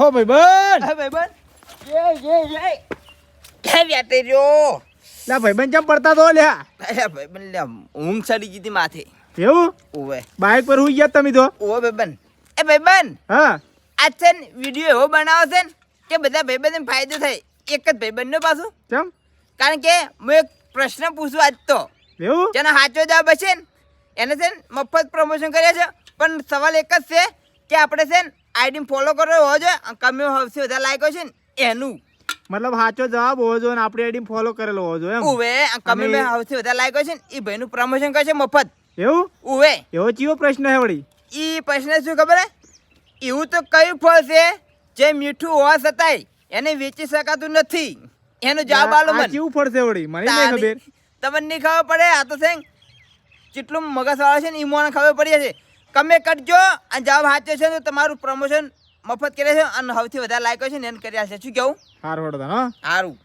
હો ભાઈબંધ હા ભાઈબંધ એ કે વ્યાતે જો લા ભાઈબંધ ચમ પડતા તો લ્યા અરે ભાઈબંધ લે ઊંઘ ચડી ગઈ હતી માથે એવું ઓવે બાઇક પર હુઈ ગયા તમે તો ઓવે ભાઈબંધ એ ભાઈબંધ હા આજ છે ને વિડીયો એવો બનાવો છે ને કે બધા ભાઈબંધને ફાયદો થાય એક જ ભાઈબંધનો પાછું ચમ કારણ કે હું એક પ્રશ્ન પૂછું આજ તો એવું જેનો સાચો જવાબ હશે ને એને છે ને મફત પ્રમોશન કર્યા છે પણ સવાલ એક જ છે કે આપણે છે ને આઈડી ફોલો કરવો હોવો જોઈએ કમે સૌથી વધારે લાઈક છે ને એનું મતલબ સાચો જવાબ હોવો જોઈએ ને આપણી આઈડી ફોલો કરેલો હોવો જોઈએ એમ ઉવે કમે સૌથી વધારે લાઈક છે ને એ ભાઈનું પ્રમોશન કરશે મફત એવું ઉવે એવો ચીવો પ્રશ્ન હે વળી એ પ્રશ્ન શું ખબર હે એવું તો કયું ફળ છે જે મીઠું હોવા છતાંય એને વેચી શકાતું નથી એનો જવાબ આલો આ મને ચીવું પડશે વળી મને નહીં ખબર તમને નહીં ખબર પડે આ તો છે જેટલું મગજ વાળો છે ને એ મને ખબર પડી જશે કમે કરજો અને જવાબ સાચો છે તો તમારું પ્રમોશન મફત કરે છે અને સૌથી વધારે લાયક છે ને એને કર્યા છે શું કેવું હાર વડો હા સારું